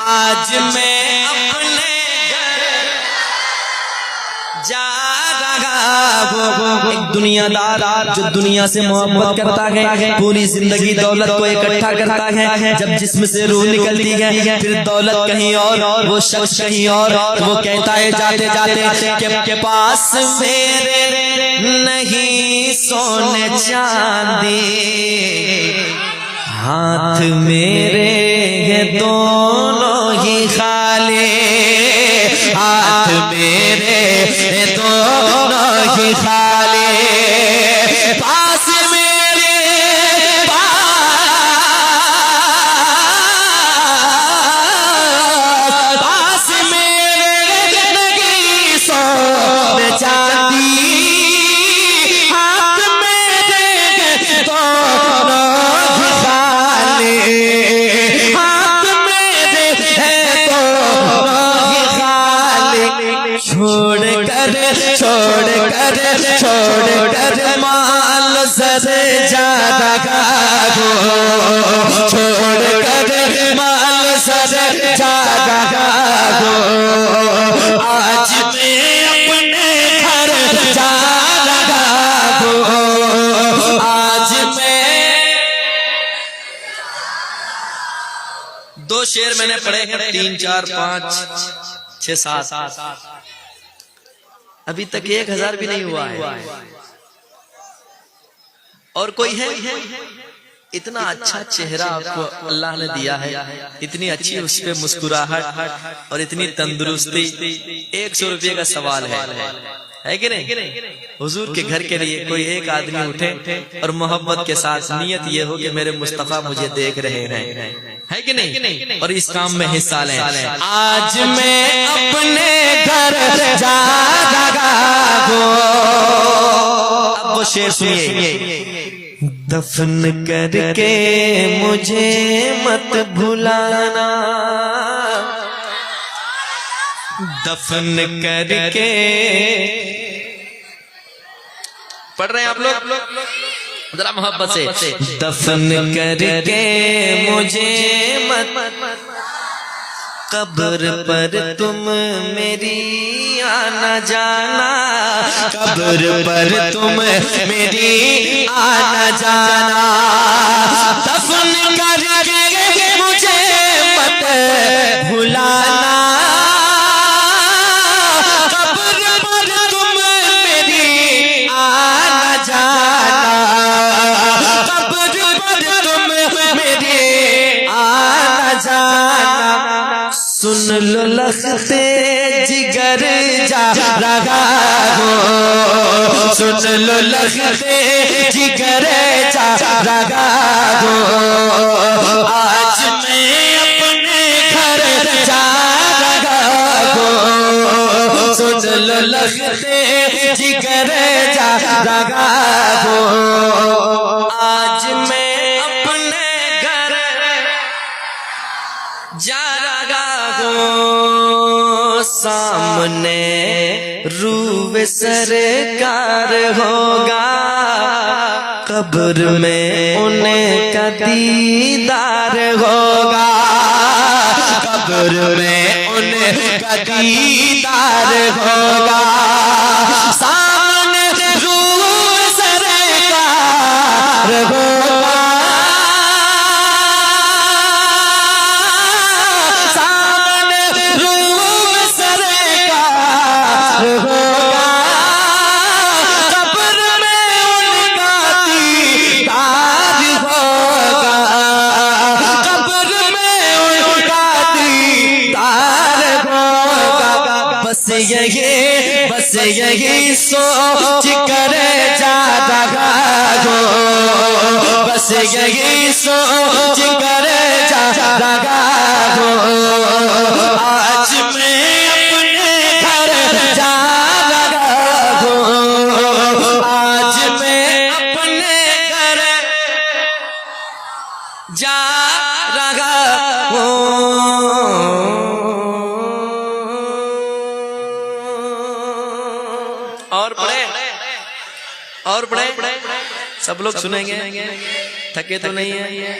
आज मैं अपने घर जा रहा हूँ। एक दुनियादार जो दुनिया से मोहब्बत करता है, पूरी जिंदगी दौलत को इकट्ठा करता है, जब जिस्म से रूह निकलती है फिर दौलत कहीं और, वो शख्स कहीं और। वो कहता है जाते जाते के पास मेरे नहीं सोने चांदी, हाथ मेरे हैं दोनों ही खाली, हाथ मेरे हैं दोनों ही खाली। पास मेरे पास मेरे नहीं सोने चांदी, हाथ मेरे दोनों ही खाली, हाथ मेरे हैं दोनों ही खाली। छोड़ कर माल सरे जा रहा हूँ, छोड़ कर माल सरे जा रहा हूँ। आज मैं अपने घर जा रहा हूँ, आज मैं। दो शेर मैंने पढ़े हैं, 3 4 5 6 7, अभी तक 1000 भी नहीं हुआ है। और कोई है इतना अच्छा चेहरा आपको अल्लाह ने दिया है, इतनी अच्छी उस पे मुस्कुराहट और इतनी तंदुरुस्ती। 100 रुपये का सवाल है कि नहीं? हुजूर के घर के लिए कोई एक आदमी उठे और मोहब्बत के साथ नियत ये हो कि मेरे मुस्तफा मुझे देख रहे हैं, है कि नहीं? और इस काम में हिस्सा लें। आज मैं अपने घर जा रहा हूँ। अब वो शेर सुनिए। दफन करके मुझे मत भुलाना, दफन करके। पढ़ रहे हैं आप लोग जरा मोहब्बत से। दफन करके मुझे मत, कब्र पर तुम मेरी आना जाना, कब्र पर तुम मेरी आना जाना। दफन करके मुझे मत भुलाना, कब्र पर तुम मेरी आना जाना, कब्र पर तुम मेरी आना जाना। सुन लो लखते जिगर जा रहा हूँ, सुन लो लखते जिगर जा रहा हूँ। आज मैं अपने घर जा रहा हूँ, सुन लो लखते जिगर जा रहा हूँ। आज मैं अपने घर जा रहा हूँ। सामने रूह सरकार होगा, कब्र में उनका दीदार होगा, कब्र में उनका दीदार होगा। सामने रूह सरकार होगा, बस यही सोच कर जा रहा हूँ, बस यही सोच कर जा रहा हूँ। आज मैं अपने घर जा रहा हूँ, आज मैं अपने घर जा रहा हूँ। और पढ़े सब लोग सुनेंगे, थके तो नहीं है?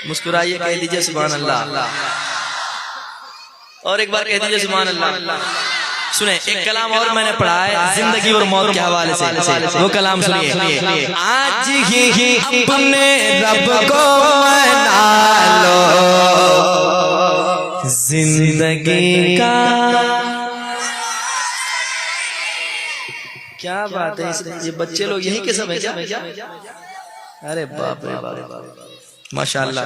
मुस्कुराइए, कह दीजिए सुभान अल्लाह। और एक बार कह दीजिए सुभान अल्लाह। सुने एक कलाम और मैंने पढ़ा है जिंदगी और मौत के हवाले से, वो कलाम सुनिए। आज ही अपने रब को मना लो, जिंदगी का क्या बात है। ये बच्चे लोग यही के सब है क्या? अरे बाप रे बाप, माशाअल्लाह।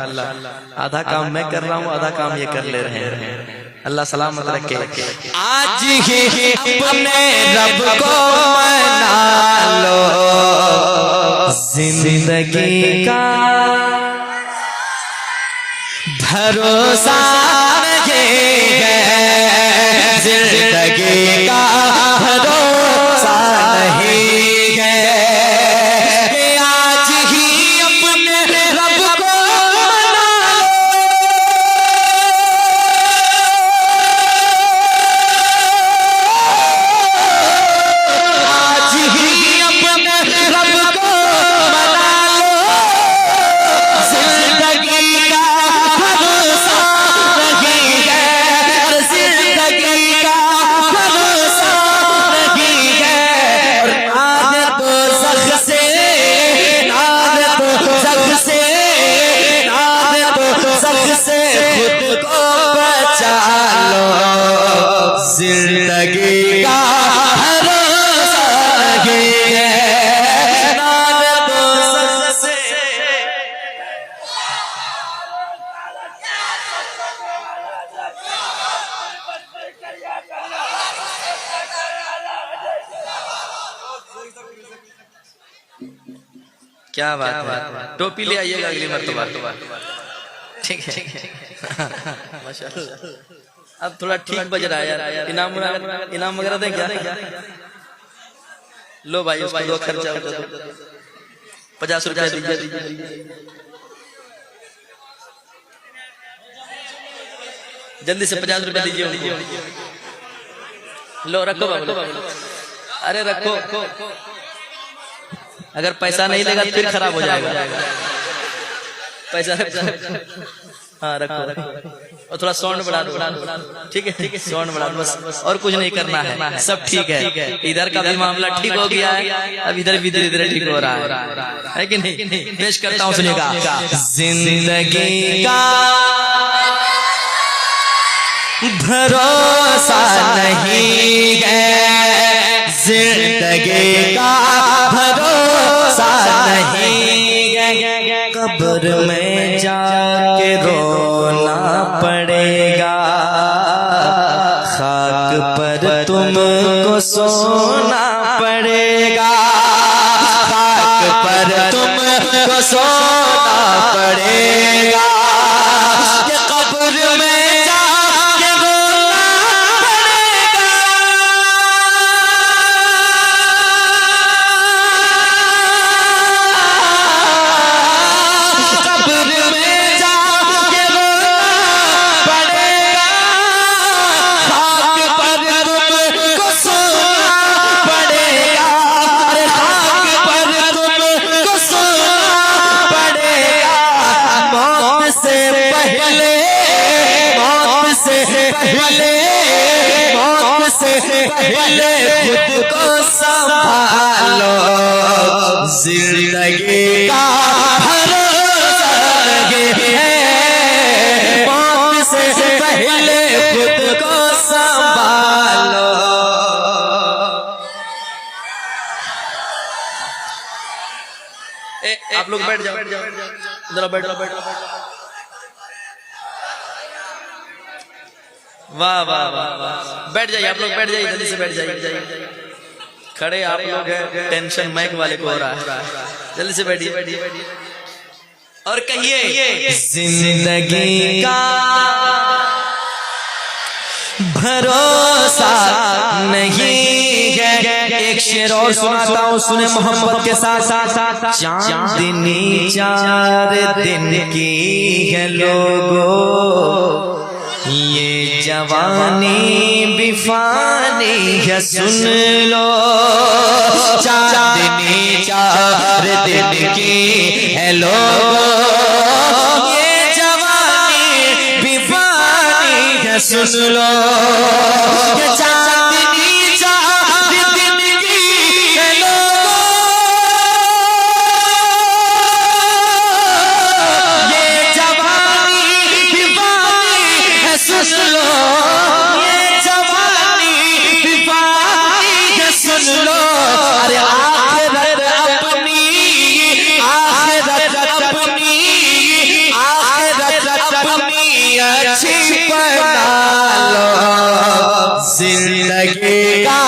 आधा काम मैं कर रहा हूँ, आधा काम ये कर ले रहे हैं। अल्लाह सलामत रखे। आज ही अपने रब को मना लो, जिंदगी का भरोसा नहीं है, जिंदगी का भरोसा नहीं है। आज ही अपने रब को जिंदगी का भरोसा है, क्या बात है। टोपी ले आइएगा अगली मर्तबा, ठीक है। माशाअल्लाह। अब थोड़ा ठीक बज रहा है यार। इनाम वगैरह दें क्या? लो भाई उसको दो, खर्चा 50 रुपया दीजिए। जल्दी से 50 रुपया दीजिए। लो रखो बाबू, अरे रखो। अगर पैसा नहीं देगा फिर खराब हो जाएगा। पैसा हाँ रखो। और थोड़ा साउंड बढ़ा दो, ठीक है? साउंड बढ़ा दो बस, और कुछ नहीं करना है, सब ठीक है। इधर का भी मामला ठीक हो गया है, अब इधर भी धीरे धीरे ठीक हो रहा है कि नहीं? पेश करता हूँ, सुनिएगा। जिंदगी का भरोसा नहीं है, जिंदगी का भरोसा नहीं है। कब्र में जाके रोना पड़ेगा, खाक पर तुमको सोना पड़ेगा, खाक पर तुमको सोना पड़ेगा। कब्र में पहले खुद को संभालो, जिंदगी का भरोसा है, मौत से पहले खुद को संभालो। आप लोग बैठ जाओ, जरा बैठ जाओ। वाह वाह वाह, बैठ जाइए आप लोग, बैठ जाइए, जल्दी से बैठ जाइए। खड़े आप लोग हैं, टेंशन माइक वाले को हो रहा है, जल्दी से बैठिए और कहिए जिंदगी का भरोसा नहीं है। एक शेर और सुनाता हूँ, सुने मोहब्बत के साथ। चांदनी 4 दिन की है लोगों, ये जवानी भी फानी है, सुन लो। चांदनी 4 दिन की है लोगों, ये जवानी भी फानी है, सुन सुन लो ये चांदनी दिन की है लोगों, ये जवानी दीवानी है सुन लो, ये जवानी दीवानी है सुन लो। अरे आखिरत अपनी, आखिरत अपनी, आखिरत अपनी अच्छी बना लो, जिंदगी का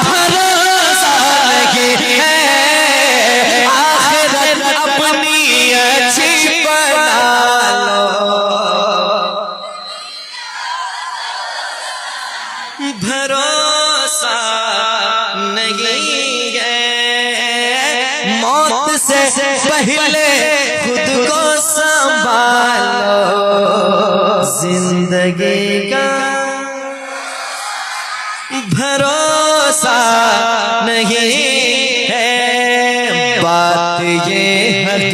भरोसा नहीं है, आखिरत अपनी अच्छी बना लो। भरोसा नहीं है, मौत से पहले खुद को संभालो, जिंदगी का भरोसा नहीं है। बात ये है